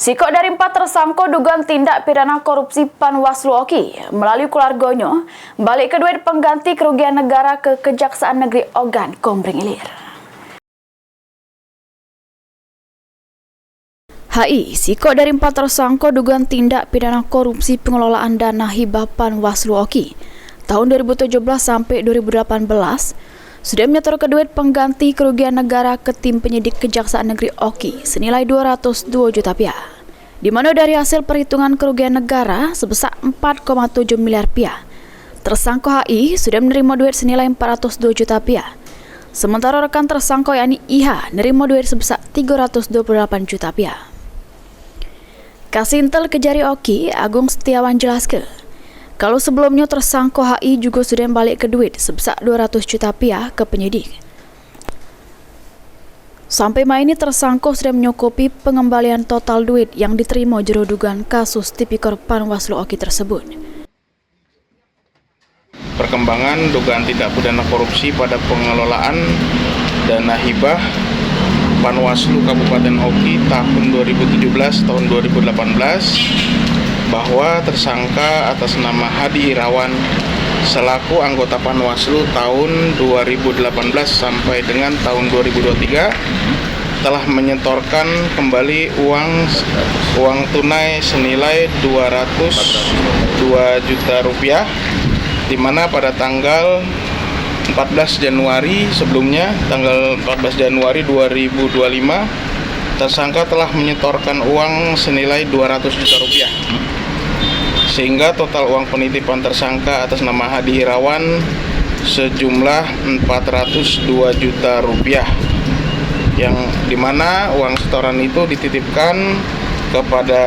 Sikok dari 4 tersangka dugaan tindak pidana korupsi Panwaslu Oki melalui keluarganya balik ke duit pengganti kerugian negara ke Kejaksaan Negeri Ogan Komering Ilir. Sikok dari 4 tersangka dugaan tindak pidana korupsi pengelolaan dana hibah Panwaslu Oki tahun 2017 sampai 2018 sudah menyetorkan duit pengganti kerugian negara ke tim penyidik Kejaksaan Negeri Oki senilai 202 juta rupiah, di mana dari hasil perhitungan kerugian negara sebesar 4,7 miliar rupiah, tersangka HI sudah menerima duit senilai 402 juta rupiah, sementara rekan tersangka yakni IH menerima duit sebesar 328 juta rupiah. Kasintel Kejari Oki Agung Setiawan jelaskan, kalau sebelumnya tersangka HI juga sudah balik ke duit sebesar 200 juta rupiah ke penyidik. Sampai malam ini tersangka sudah menyukupi pengembalian total duit yang diterima jero dugaan kasus tipikor Panwaslu Oki tersebut. Perkembangan dugaan tindak pidana korupsi pada pengelolaan dana hibah Panwaslu Kabupaten Oki tahun 2017 tahun 2018 bahwa tersangka atas nama Hadi Irawan selaku anggota Panwaslu tahun 2018 sampai dengan tahun 2023 telah menyetorkan kembali uang tunai senilai 202 juta rupiah, di mana pada tanggal 14 Januari sebelumnya, tanggal 14 Januari 2025, tersangka telah menyetorkan uang senilai 200 juta rupiah. Sehingga total uang penitipan tersangka atas nama Hadi Irawan sejumlah 402 juta rupiah, yang dimana uang setoran itu dititipkan kepada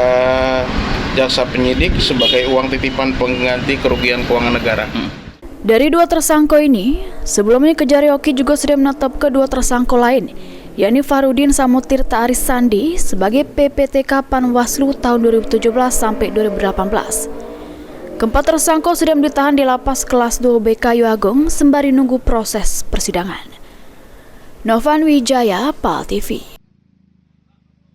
jaksa penyidik sebagai uang titipan pengganti kerugian keuangan negara. Dari 2 tersangka ini, sebelumnya Kejari Oki juga sudah menetap kedua tersangka lain, yakni Farudin Samutirta Aris Sandi sebagai PPTK Panwaslu tahun 2017 sampai 2018. Keempat tersangka sudah ditahan di lapas kelas 2 BKU Agung sembari nunggu proses persidangan. Novan Wijaya, PAL TV.